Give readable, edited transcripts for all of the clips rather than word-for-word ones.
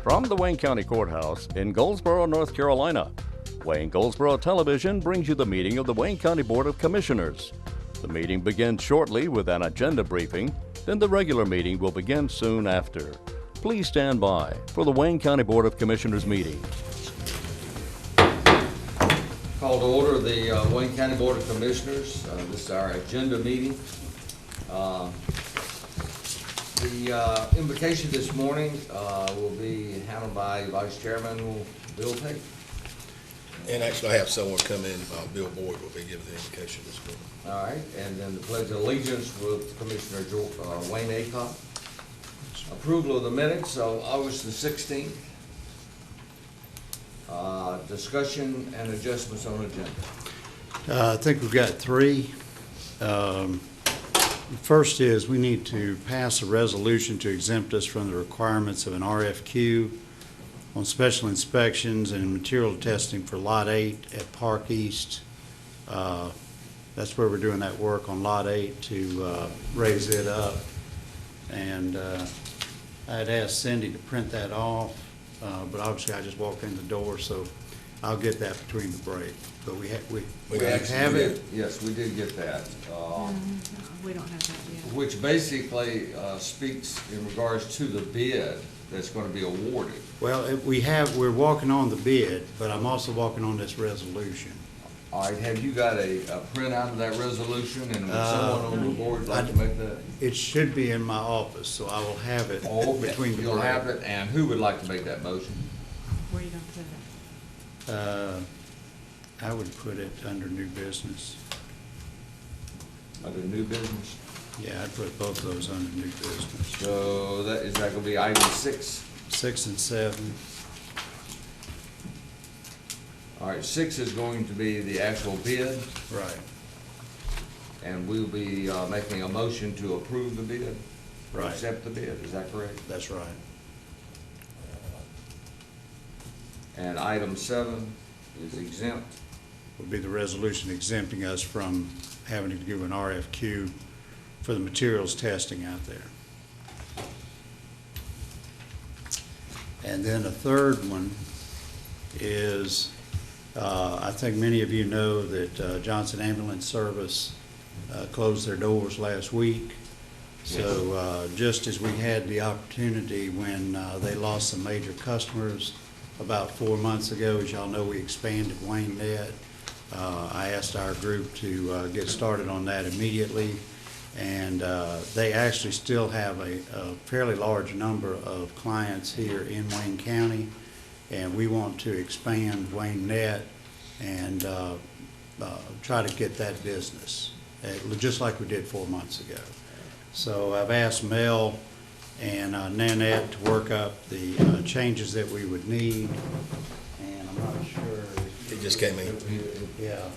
From the Wayne County Courthouse in Goldsboro, North Carolina, Wayne Goldsboro Television brings you the meeting of the Wayne County Board of Commissioners. The meeting begins shortly with an agenda briefing, then the regular meeting will begin soon after. Please stand by for the Wayne County Board of Commissioners meeting. Call to order the Wayne County Board of Commissioners. This is our agenda meeting. The invocation this morning will be handled by Vice Chairman Bill Tate. And actually, I have someone come in, Bill Boyd will be giving the invocation this morning. All right, and then the Pledge of Allegiance with Commissioner Wayne Aycock. Approval of the minutes of August the 16th. Discussion and adjustments on agenda. I think we've got three. First is we need to pass a resolution to exempt us from the requirements of an RFQ on special inspections and material testing for Lot 8 at Park East. That's where we're doing that work on Lot 8 to raise it up. And I had asked Cindy to print that off, but obviously I just walked in the door, so I'll get that between the break. But we actually have it. Yes, we did get that. We don't have that yet. Which basically speaks in regards to the bid that's going to be awarded. Well, we're walking on the bid, but I'm also walking on this resolution. All right, have you got a printout of that resolution, and would someone on the board like to make that? It should be in my office, so I will have it between the You'll break. have it, and who would like to make that motion? Where are you gonna put it? I would put it under new business. Under new business? Yeah, I'd put both of those under new business. So is that gonna be item 6? 6 and 7. All right, 6 is going to be the actual bid, Right, and we'll be making a motion to approve the bid. Right. Accept the bid, is that correct? that's right. And item 7 is exempt. Would be the resolution exempting us from having to do an RFQ for the materials testing out there. And then a third one is, I think many of you know that Johnson Ambulance Service closed their doors last week. So just as we had the opportunity when they lost some major customers about 4 months ago, as y'all know, we expanded Wayne Net. I asked our group to get started on that immediately, and they actually still have a fairly large number of clients here in Wayne County, and we want to expand Wayne Net and try to get that business, just like we did 4 months ago. So I've asked Mel and Nanette to work up the changes that we would need, and I'm not sure. He just came in. Yeah.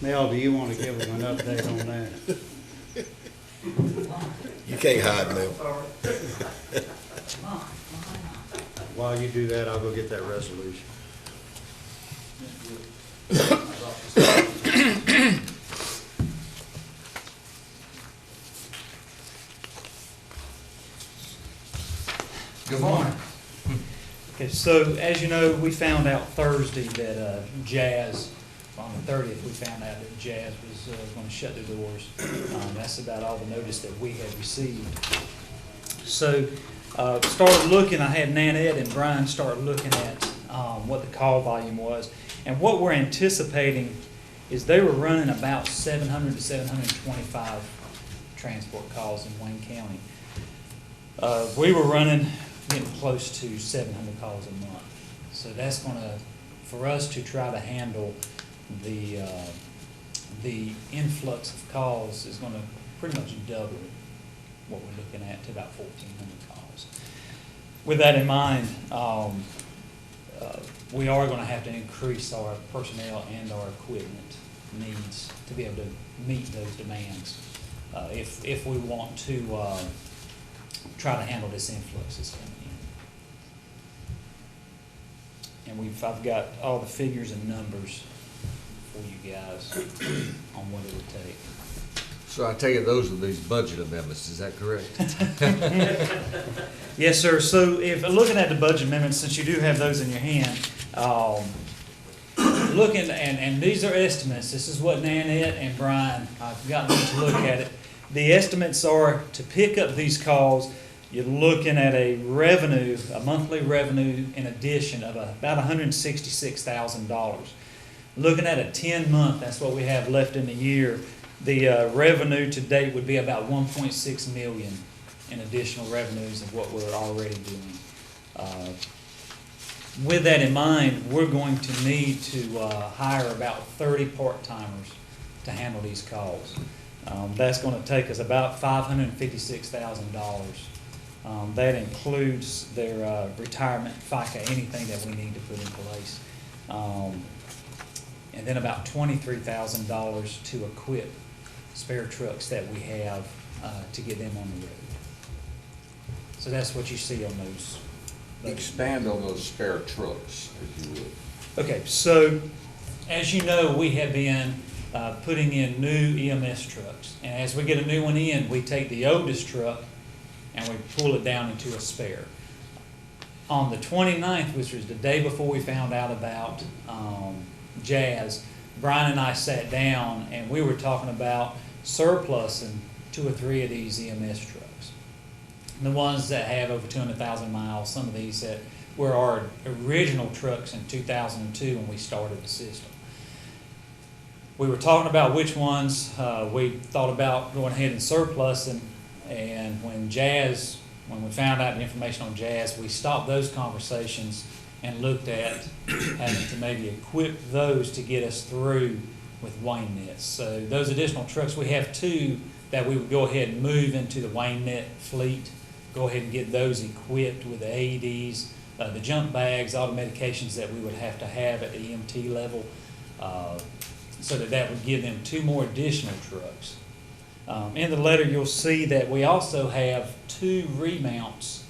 Mel, do you want to give them an update on that? You can't hide, Mel. While you do that, I'll go get that resolution. Good morning. Okay, so as you know, we found out Thursday that Jazz, on the 30th, we found out that Jazz was going to shut their doors. That's about all the notice that we had received. So started looking, I had Nanette and Brian start looking at what the call volume was. And what we're anticipating is they were running about 700 to 725 transport calls in Wayne County. We were getting close to 700 calls a month. So that's going to, for us to try to handle the influx of calls is going to pretty much double what we're looking at to about 1,400 calls. With that in mind, we are going to have to increase our personnel and our equipment needs to be able to meet those demands if we want to try to handle this influx that's coming in. And I've got all the figures and numbers for you guys on what it would take. So I take it those are these budget amendments, is that correct? Yes, sir. So if looking at the budget amendments, since you do have those in your hand, looking, and these are estimates, this is what Nanette and Brian, I've gotten them to look at it. The estimates are to pick up these calls, you're looking at a revenue, a monthly revenue in addition of about $166,000. Looking at a 10-month, that's what we have left in the year, the revenue to date would be about 1.6 million in additional revenues of what we're already doing. With that in mind, we're going to need to hire about 30 part-timers to handle these calls. That's going to take us about $556,000. That includes their retirement, FICA, anything that we need to put in place. And then about $23,000 to equip spare trucks that we have to get them on the road. So that's what you see on those. Expand on those spare trucks, if you would. Okay, so as you know, we have been putting in new EMS trucks. And as we get a new one in, we take the oldest truck and we pull it down into a spare. On the 29th, which was the day before we found out about Jazz, Brian and I sat down and we were talking about surplusing 2 or 3 of these EMS trucks. The ones that have over 200,000 miles, some of these that were our original trucks in 2002 when we started the system. We were talking about which ones we thought about going ahead and surplusing, and when we found out the information on Jazz, we stopped those conversations and looked at having to maybe equip those to get us through with Wayne nets. So those additional trucks, we have 2 that we would go ahead and move into the Wayne net fleet, go ahead and get those equipped with the AEDs, the jump bags, all the medications that we would have to have at the EMT level, so that would give them 2 more additional trucks. In the letter, you'll see that we also have 2 remounts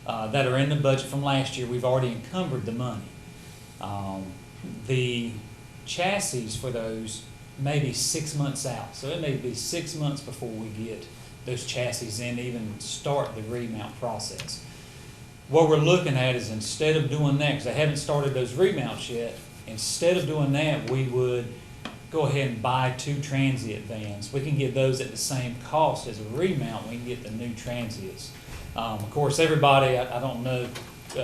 that are in the budget from last year. We've already encumbered the money. The chassis for those may be 6 months out, so it may be 6 months before we get those chassis in, even start the remount process. What we're looking at is, instead of doing that, because I haven't started those remounts yet, instead of doing that, we would go ahead and buy 2 transient vans. We can get those at the same cost as a remount. We can get the new transients. Of course, everybody, I don't know,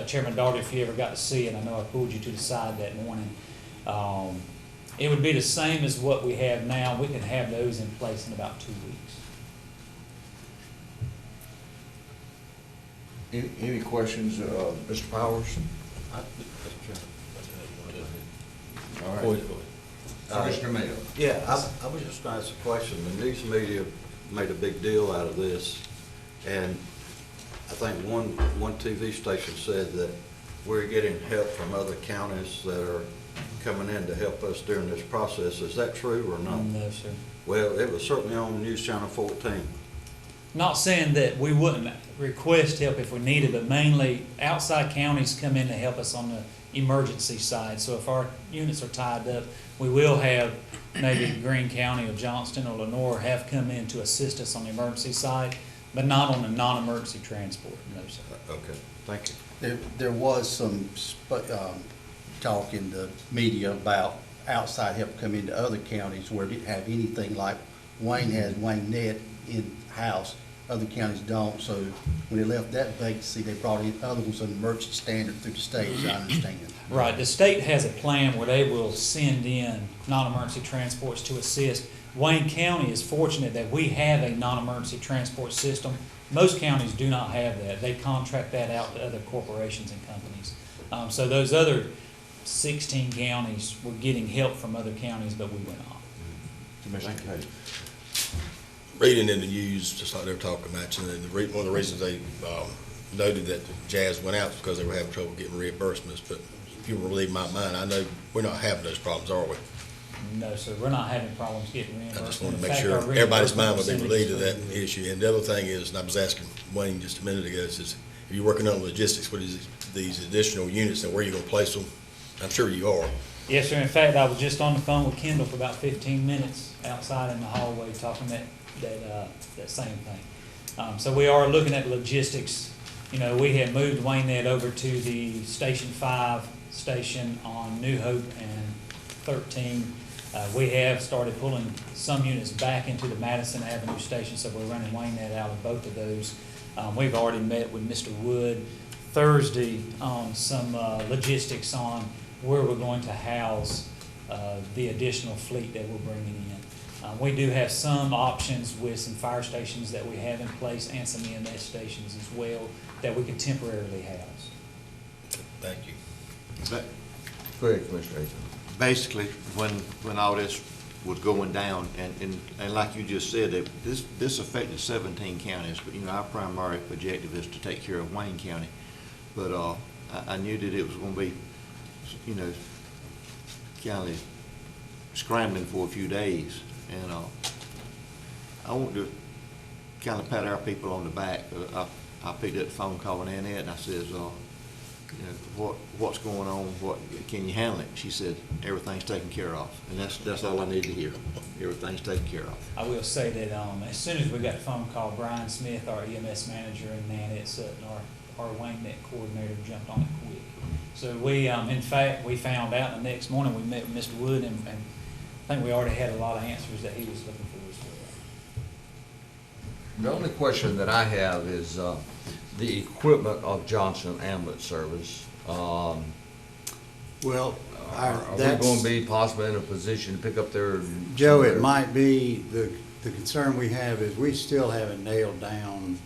Chairman Daugherty, if you ever got to see it, I know I pulled you to the side that morning. It would be the same as what we have now. We can have those in place in about 2 weeks. Any questions, Mr. Powers? All right. Go ahead. Commissioner Mayo. Yeah, I was just going to ask a question. The news media made a big deal out of this, and I think one TV station said that we're getting help from other counties that are coming in to help us during this process. Is that true or not? No, sir. Well, it was certainly on News Channel 14. Not saying that we wouldn't request help if we needed, but mainly outside counties come in to help us on the emergency side. So if our units are tied up, we will have maybe Greene County or Johnston or Lenore have come in to assist us on the emergency side, but not on the non-emergency transport. No, sir. Okay, thank you. There was some talk in the media about outside help coming to other counties where they didn't have anything like Wayne has Wayne Net in-house. Other counties don't, so when they left that vacancy, they brought in other ones on emergency standard through the state, as I understand. Right, the state has a plan where they will send in non-emergency transports to assist. Wayne County is fortunate that we have a non-emergency transport system. Most counties do not have that. They contract that out to other corporations and companies. So those other 16 counties were getting help from other counties, but we were not. Commissioner Cate. Reading in the news, just like they were talking about, and one of the reasons they noted that the Jazz went out was because they were having trouble getting reimbursements. But if you relieve my mind, I know we're not having those problems, are we? No, sir, we're not having problems getting reimbursed. I just want to In make fact, sure our everybody's mind will be reimbursement relieved of that percentage is issue. And the other thing is, and I was asking Wayne just a minute ago, is if you're working on logistics, what is these additional units and where you're going to place them? I'm sure you are. Yes, sir. In fact, I was just on the phone with Kendall for about 15 minutes outside in the hallway talking that that same thing. So we are looking at logistics. You know, we had moved Waynette over to the Station 5 station on New Hope and 13. We have started pulling some units back into the Madison Avenue station, so we're running Waynette out of both of those. We've already met with Mr. Wood Thursday on some logistics on where we're going to house the additional fleet that we're bringing in. We do have some options with some fire stations that we have in place and some EMS stations as well that we could temporarily house. Thank you. Go ahead, Commissioner Hayes. Basically, when all this was going down, and like you just said, that this affected 17 counties, but, you know, our primary objective is to take care of Wayne County. But I knew that it was gonna be, you know, kind of scrambling for a few days. And I want to kind of pat our people on the back. I picked up the phone calling Annette, and I says, you know, what's going on? What can you handle it? She said, everything's taken care of, and that's all I need to hear. Everything's taken care of. I will say that as soon as we got the phone call, Brian Smith, our EMS manager, and Nanette Sutton, our Waynette coordinator, jumped on it quick. So we, in fact, we found out the next morning we met with Mr. Wood, and I think we already had a lot of answers that he was looking for as well. The only question that I have is the equipment of Johnson Ambulance Service. Well, Are we going to be possibly in a position to pick up their? Joe, it might be, the concern we have is we still haven't nailed down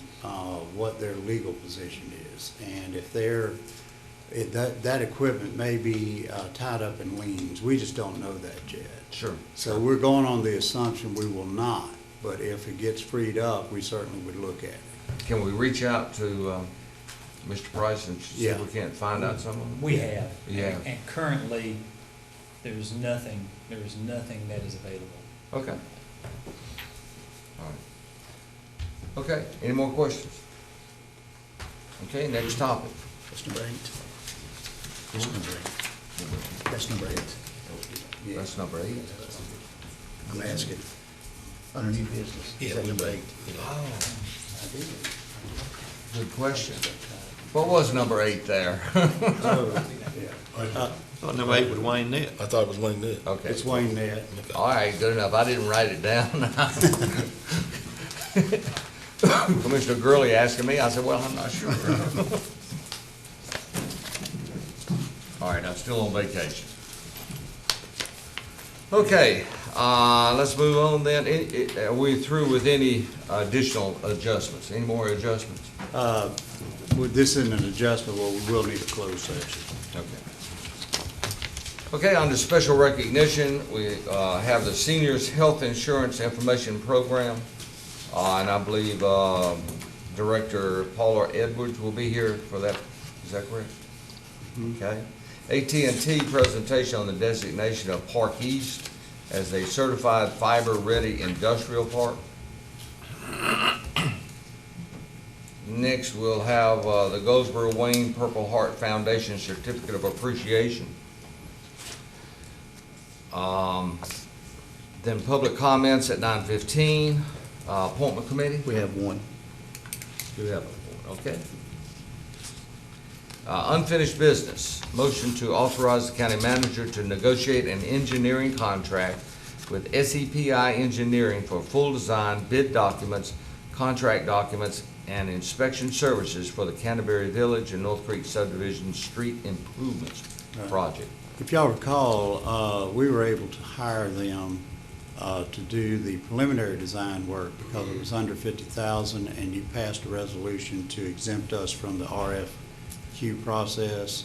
what their legal position is. And if that equipment may be tied up in liens. We just don't know that yet. Sure. So we're going on the assumption we will not, but if it gets freed up, we certainly would look at it. Can we reach out to Mr. Price and see if Yeah. we can't find out some of them? We have. Yeah. And currently, there's nothing that is available. Okay. All right. Okay, any more questions? Okay, next topic. That's number 8. That's number 8. That's number 8. Yeah. That's number 8. I'm asking, under new business, is that number 8? Oh, good question. What was number 8 there? Number 8 was Waynette. I thought it was Wayne Net. Okay. It's Waynette. All right, good enough. I didn't write it down. Commissioner Gurley asking me, I said, well, I'm not sure. All right, I'm still on vacation. Okay, let's move on then. Are we through with any additional adjustments? Any more adjustments? This isn't an adjustment, well, we will need a closed session. Okay. Okay, under special recognition, we have the Seniors Health Insurance Information Program. And I believe Director Paula Edwards will be here for that. Is that correct? Okay. AT&T presentation on the designation of Park East as a certified fiber-ready industrial park. Next, we'll have the Goldsboro Wayne Purple Heart Foundation Certificate of Appreciation. Then public comments at 9:15. Appointment committee? We have one. We have one, okay. Unfinished business. Motion to authorize the county manager to negotiate an engineering contract with SEPI Engineering for full design, bid documents, contract documents, and inspection services for the Canterbury Village and North Creek Subdivision Street Improvements Project. If y'all recall, we were able to hire them to do the preliminary design work because it was under $50,000, and you passed a resolution to exempt us from the RFQ process.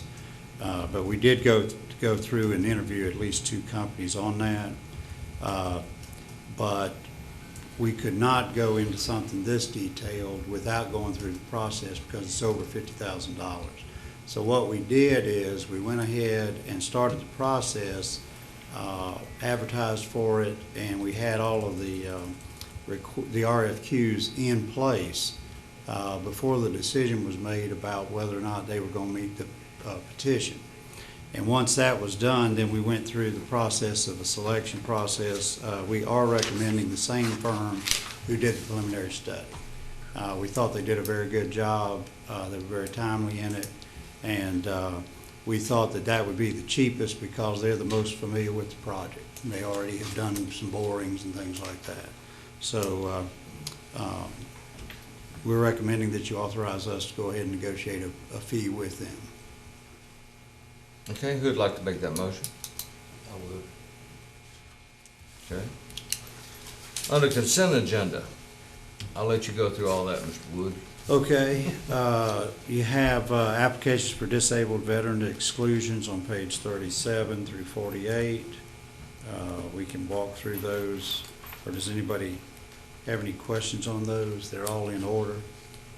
But we did go through and interview at least 2 companies on that. But we could not go into something this detailed without going through the process because it's over $50,000. So what we did is we went ahead and started the process, advertised for it, and we had all of the RFQs in place before the decision was made about whether or not they were going to meet the petition. And once that was done, then we went through the process of a selection process. We are recommending the same firm who did the preliminary study. We thought they did a very good job. They were very timely in it. And we thought that that would be the cheapest because they're the most familiar with the project. They already have done some borings and things like that. So we're recommending that you authorize us to go ahead and negotiate a fee with them. Okay, who'd like to make that motion? I would. Okay. Under consent agenda, I'll let you go through all that, Mr. Wood. Okay, you have applications for disabled veteran exclusions on page 37 through 48. We can walk through those, or does anybody have any questions on those? They're all in order,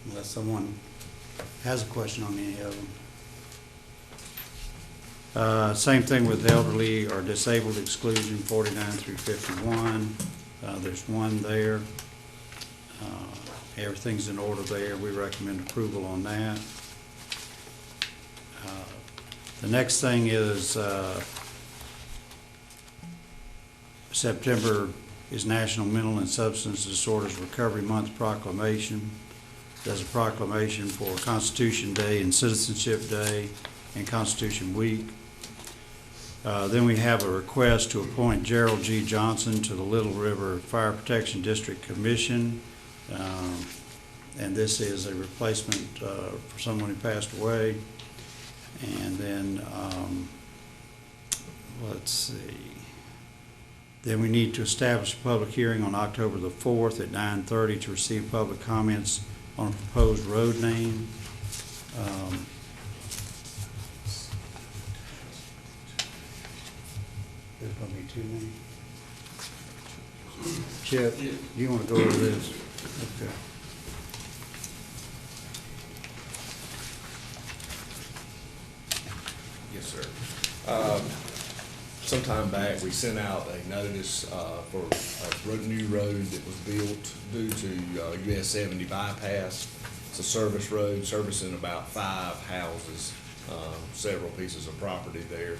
unless someone has a question on any of them. Same thing with elderly or disabled exclusion, 49 through 51. There's one there. Everything's in order there. We recommend approval on that. The next thing is September is National Mental and Substance Disorders Recovery Month proclamation. There's a proclamation for Constitution Day and Citizenship Day and Constitution Week. Then we have a request to appoint Gerald G. Johnson to the Little River Fire Protection District Commission. And this is a replacement for someone who passed away. And then, let's see. Then we need to establish a public hearing on October the 4th at 9:30 to receive public comments on a proposed road name. There's going to be two names. Chip, do you want to go over this? Okay. Yes, sir. Sometime back, we sent out a notice for a new road that was built due to US 70 bypass. It's a service road servicing about 5 houses, several pieces of property there.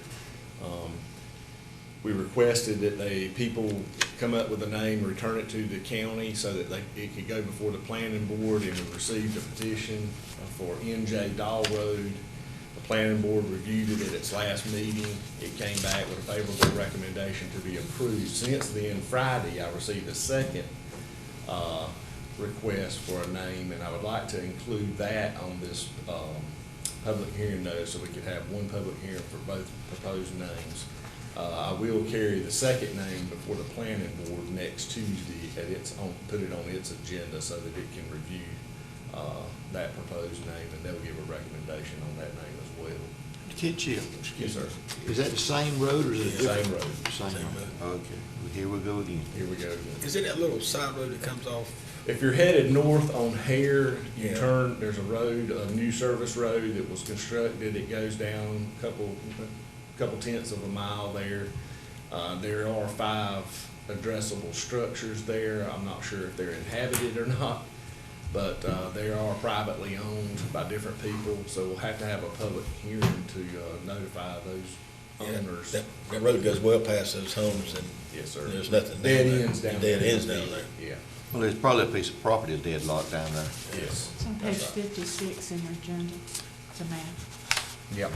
We requested that people come up with a name, return it to the county so that it could go before the planning board, and we received a petition for NJ Dahl Road. The planning board reviewed it at its last meeting. It came back with a favorable recommendation to be approved. Since then, Friday, I received a second request for a name, and I would like to include that on this public hearing notice so we could have one public hearing for both proposed names. I will carry the second name before the planning board next Tuesday put it on its agenda so that it can review that proposed name, and they'll give a recommendation on that name as well. Chip, Yes, sir. is that the same road or is it Same different? road. Same road. Okay, well, here we go again. Here we go again. Is it that little side road that comes off? If you're headed north on Hare, you Yeah. turn, there's a road, a new service road that was constructed. It goes down a couple tenths of a mile there. There are 5 addressable structures there. I'm not sure if they're inhabited or not, but they are privately owned by different people, so we'll have to have a public hearing to notify those owners. That road goes well past those homes, and Yes, sir. there's nothing down Dead there. ends down Dead there. ends down there. Yeah, Well, there's probably a piece of property that's deadlocked down there. yes. It's on page That's right. 56 in your agenda, the map. Yep.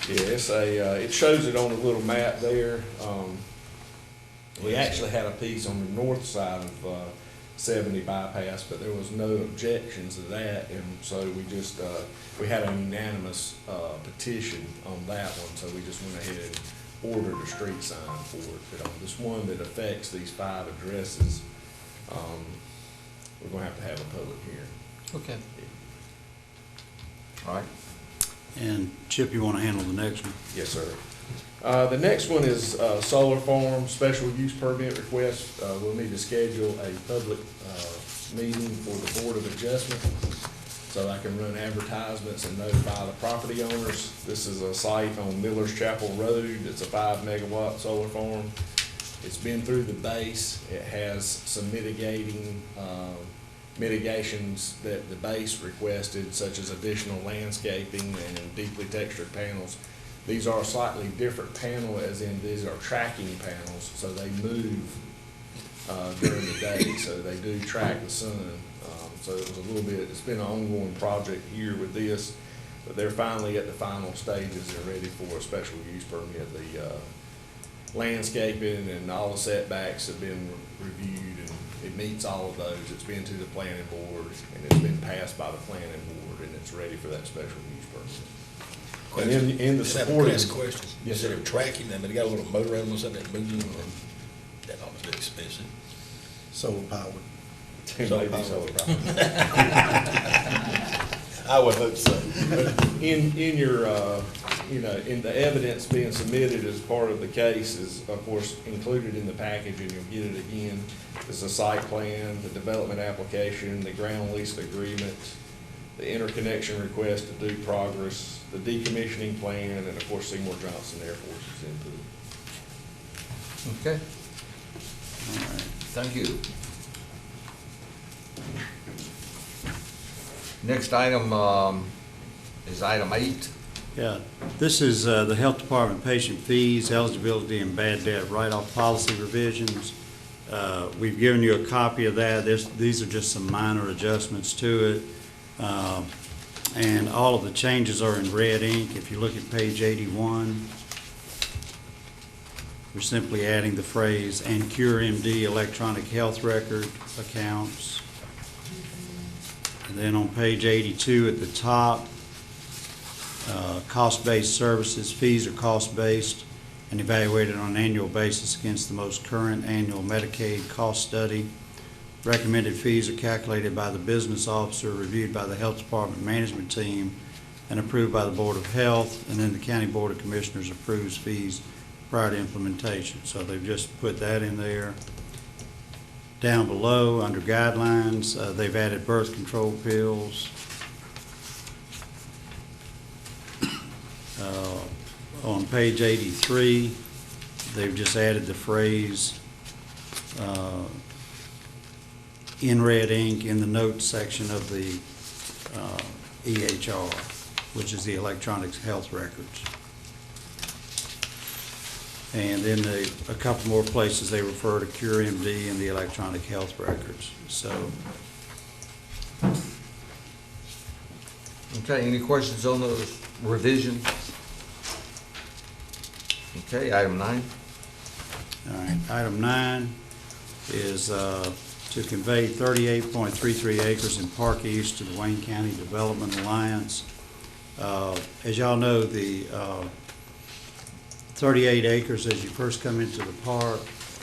Yeah, it shows it on a little map there. We actually had a piece on the north side of 70 bypass, but there was no objections to that, and so we had a unanimous petition on that one, so we just went ahead and ordered a street sign for it. But on this one that affects these 5 addresses, we're gonna have a public hearing. Okay. All right. And Chip, you want to handle the next one? Yes, sir. The next one is solar farm special use permit request. We'll need to schedule a public meeting for the Board of Adjustment so I can run advertisements and notify the property owners. This is a site on Miller's Chapel Road. It's a 5-megawatt solar farm. It's been through the base. It has some mitigations that the base requested, such as additional landscaping and deeply textured panels. These are a slightly different panel, as in these are tracking panels, so they move during the day, so they do track the sun. So it was a little bit, it's been an ongoing project here with this, but they're finally at the final stages. They're ready for a special use permit. The landscaping and all the setbacks have been reviewed, and it meets all of those. It's been to the planning board, and it's been passed by the planning board, and it's ready for that special use permit. And in the supporting. Ask a question. You Yes, said sir. they're tracking them, but they got a little motor around them or something that moves them, and that obviously expensive. Solar powered. Maybe so. I would hope so. In your, in the evidence being submitted as part of the case is, of course, included in the package, and you'll get it again, is the site plan, the development application, the ground lease agreement, the interconnection request to do progress, the decommissioning plan, and of course Seymour Johnson Air Force's input. Okay. Thank you. Next item is item 8. Yeah, this is the Health Department patient fees, eligibility, and bad debt write-off policy revisions. We've given you a copy of that. These are just some minor adjustments to it. And all of the changes are in red ink. If you look at page 81, we're simply adding the phrase, "and Cure MD electronic health record accounts." And then on page 82 at the top, cost-based services, fees are cost-based and evaluated on an annual basis against the most current annual Medicaid cost study. Recommended fees are calculated by the business officer, reviewed by the Health Department management team, and approved by the Board of Health, and then the County Board of Commissioners approves fees prior to implementation. So they've just put that in there. Down below, under guidelines, they've added birth control pills. On page 83, they've just added the phrase in red ink in the notes section of the EHR, which is the electronic health records. And then a couple more places they refer to Cure MD and the electronic health records. So, Okay, any questions on those revisions? Okay, item 9. all right, item 9 is to convey 38.33 acres in Park East to the Wayne County Development Alliance. As y'all know, the 38 acres as you first come into the park,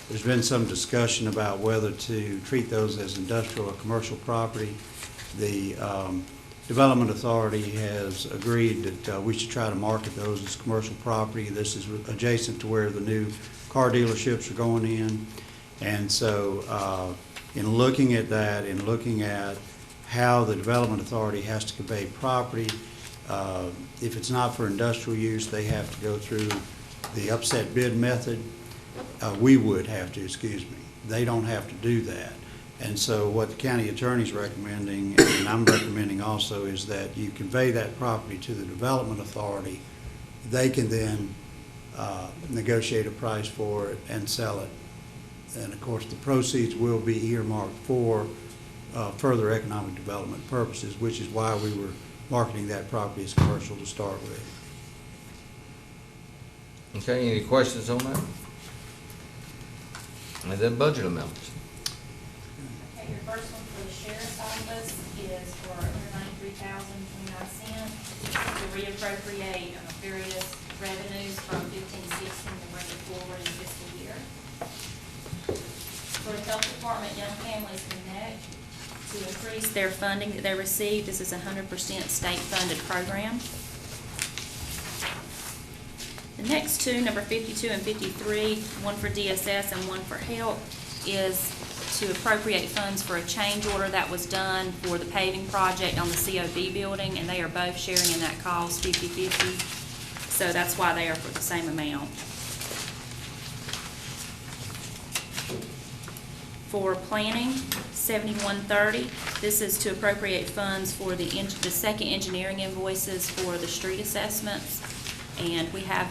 there's been some discussion about whether to treat those as industrial or commercial property. The Development Authority has agreed that we should try to market those as commercial property. This is adjacent to where the new car dealerships are going in. And so in looking at that, in looking at how the Development Authority has to convey property, if it's not for industrial use, they have to go through the upset bid method. We would have to, excuse me. They don't have to do that. And so what the county attorney's recommending, and I'm recommending also, is that you convey that property to the Development Authority. They can then negotiate a price for it and sell it. And of course, the proceeds will be earmarked for further economic development purposes, which is why we were marketing that property as commercial to start with. Okay, any questions on that? And then budget amendments. Okay, your first one for the sheriff's office is for $193,029 to reappropriate various revenues from 15-16 to bring it forward in the fiscal year. For the health department, Young Families Connect, to increase their funding that they receive. This is a 100% state-funded program. The next two, number 52 and 53, one for DSS and one for health, is to appropriate funds for a change order that was done for the paving project on the COB building, and they are both sharing in that cost 50-50. So that's why they are for the same amount. For planning, 7130, this is to appropriate funds for the second engineering invoices for the street assessments. And we have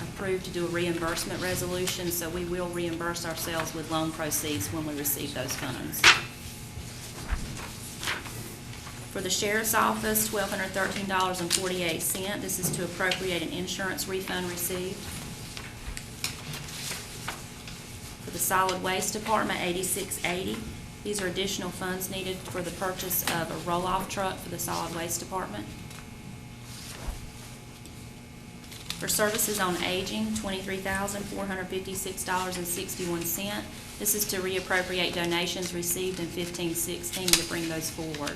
approved to do a reimbursement resolution, so we will reimburse ourselves with loan proceeds when we receive those funds. For the sheriff's office, $1,213.48. This is to appropriate an insurance refund received. For the solid waste department, $86.80. These are additional funds needed for the purchase of a roll-off truck for the solid waste department. For services on aging, $23,456.61. This is to reappropriate donations received in 15-16 to bring those forward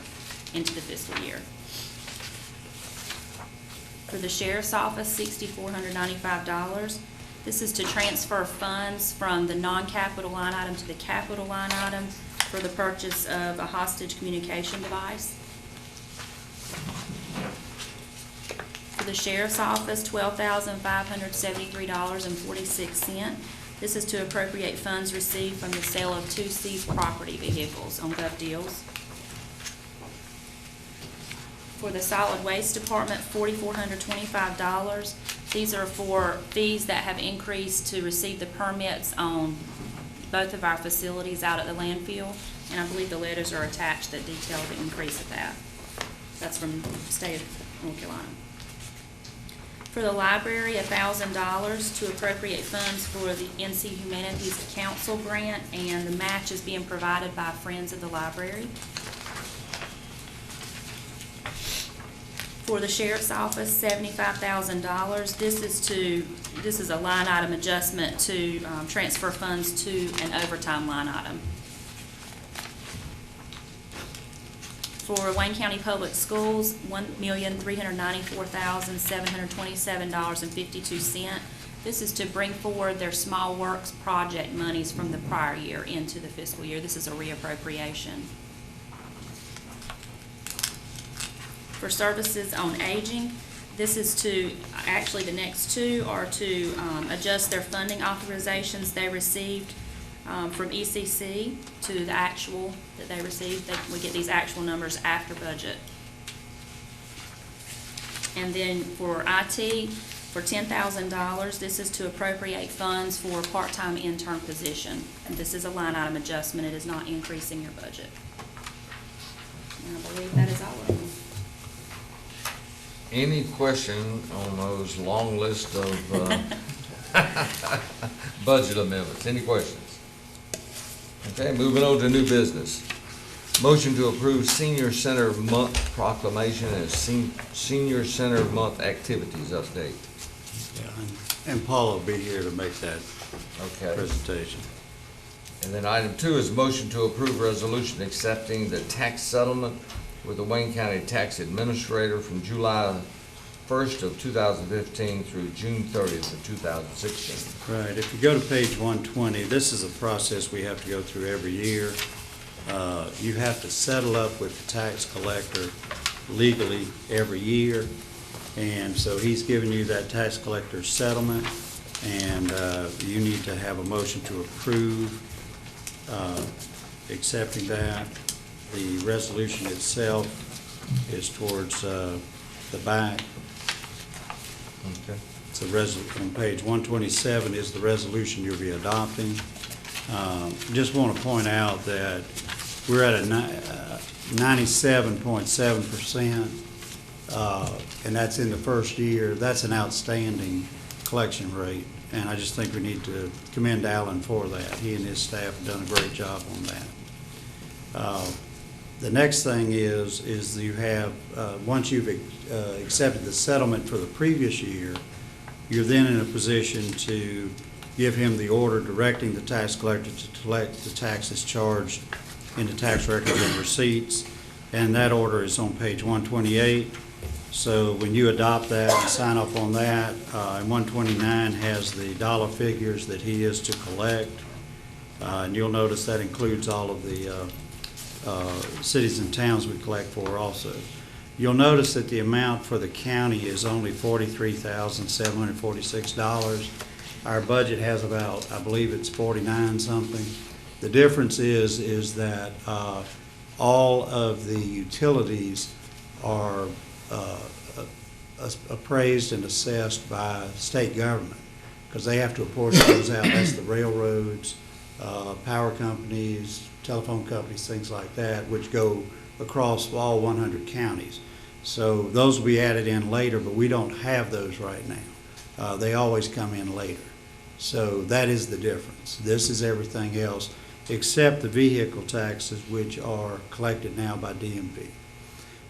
into the fiscal year. For the sheriff's office, $6,495. This is to transfer funds from the non-capital line item to the capital line item for the purchase of a hostage communication device. For the sheriff's office, $12,573.46. This is to appropriate funds received from the sale of 2 seized property vehicles on Gov Deals. For the solid waste department, $4,425. These are for fees that have increased to receive the permits on both of our facilities out at the landfill, and I believe the letters are attached that detail the increase of that. That's from the state of North Carolina. For the library, $1,000 to appropriate funds for the NC Humanities Council grant, and the match is being provided by Friends of the Library. For the sheriff's office, $75,000. This is a line item adjustment to transfer funds to an overtime line item. For Wayne County Public Schools, $1,394,727.52. This is to bring forward their small works project monies from the prior year into the fiscal year. This is a reappropriation. For services on aging, this is to, actually the next two are to adjust their funding authorizations they received from ECC to the actual that they received. We get these actual numbers after budget. And then for IT, for $10,000, this is to appropriate funds for a part-time intern position. And this is a line item adjustment. It is not increasing your budget. And I believe that is all of them. Any question on those long list of budget amendments? Any questions? Okay, moving on to new business. Motion to approve Senior Center Month proclamation and Senior Center Month activities update. Yeah, and Paula will be here to make that presentation. And then item 2 is motion to approve resolution accepting the tax settlement with the Wayne County Tax Administrator from July 1st of 2015 through June 30th of 2016. Right, if you go to page 120, this is a process we have to go through every year. You have to settle up with the tax collector legally every year. And so he's given you that tax collector settlement, and you need to have a motion to approve accepting that. The resolution itself is towards the back. Okay. It's a on page 127 is the resolution you'll be adopting. Just want to point out that we're at a 97.7%, and that's in the first year. That's an outstanding collection rate, and I just think we need to commend Alan for that. He and his staff have done a great job on that. The next thing is you have, once you've accepted the settlement for the previous year, you're then in a position to give him the order directing the tax collector to collect the taxes charged in the tax records and receipts, and that order is on page 128. So when you adopt that and sign off on that, and 129 has the dollar figures that he is to collect, and you'll notice that includes all of the cities and towns we collect for also. You'll notice that the amount for the county is only $43,746. Our budget has about, I believe it's 49 something. The difference is that all of the utilities are appraised and assessed by state government, because they have to apportion those out. That's the railroads, power companies, telephone companies, things like that, which go across all 100 counties. So those will be added in later, but we don't have those right now. They always come in later. So that is the difference. This is everything else except the vehicle taxes, which are collected now by DMV.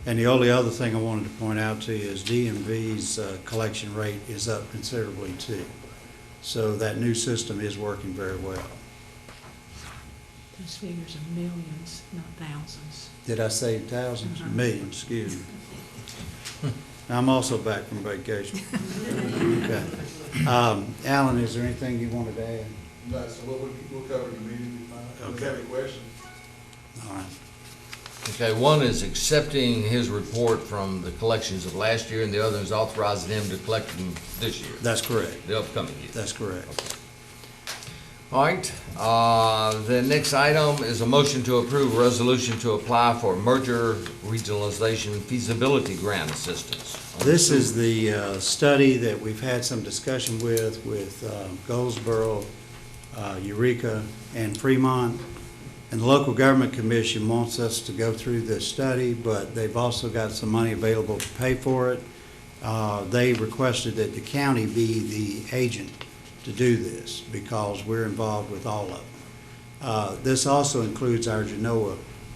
And the only other thing I wanted to point out to you is DMV's collection rate is up considerably too. So that new system is working very well. Those figures are millions, not thousands. Did I say thousands? Uh-huh. Millions, excuse me. I'm also back from vacation. Okay. Alan, is there anything you wanted to add? No, so we'll cover it immediately. If you have any questions? All right. Okay, one is accepting his report from the collections of last year, and the other is authorizing him to collect them this year, That's correct. the upcoming year. That's correct. All right, the next item is a motion to approve a resolution to apply for merger regionalization feasibility grant assistance. This is the study that we've had some discussion with Goldsboro, Eureka, and Fremont. And the Local Government Commission wants us to go through this study, but they've also got some money available to pay for it. They requested that the county be the agent to do this because we're involved with all of them. This also includes our Genoa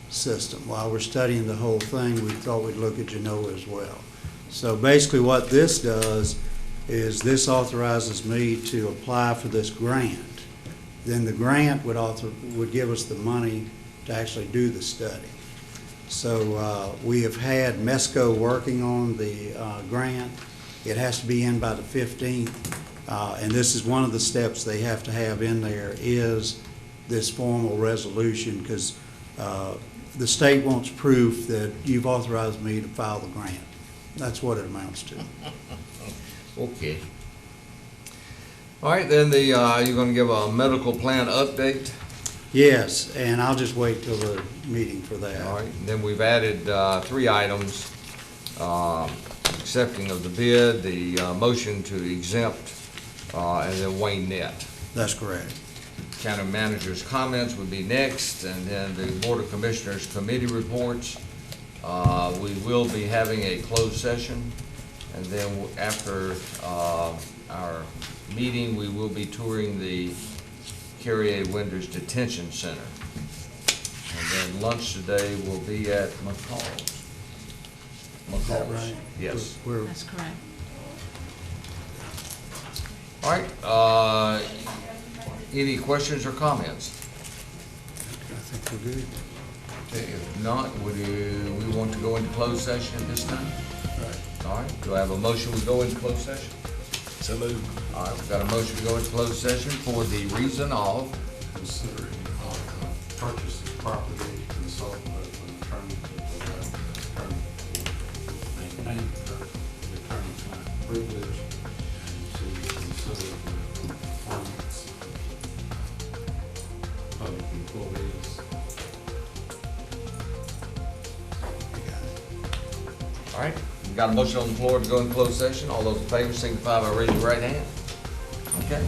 system. While we're studying the whole thing, we thought we'd look at Genoa as well. So basically what this does is this authorizes me to apply for this grant. Then the grant would give us the money to actually do the study. So we have had MESCO working on the grant. It has to be in by the 15th. And this is one of the steps they have to have in there is this formal resolution, because the state wants proof that you've authorized me to file the grant. That's what it amounts to. Okay. All right, then you're gonna give a medical plan update? Yes, and I'll just wait till the meeting for that. All right, then we've added 3 items, accepting of the bid, the motion to exempt, and then Wayne Net. That's correct. County manager's comments would be next, and then the Board of Commissioners committee reports. We will be having a closed session, and then after our meeting, we will be touring the Carrier Winders Detention Center. And then lunch today will be at McCall's. Is that right? Yes. That's correct. All right, any questions or comments? I think we're good. Okay, if not, would we want to go into closed session at this time? All right, do I have a motion we go into closed session? So moved. All right, we've got a motion to go into closed session for the reason of, Considering purchase of property, consulting with an attorney to maintain the attorney-client privilege, and to consider the performance of public employees. all right, we've got a motion on the floor to go in closed session. All those in favor signify by raising your right hand. Okay.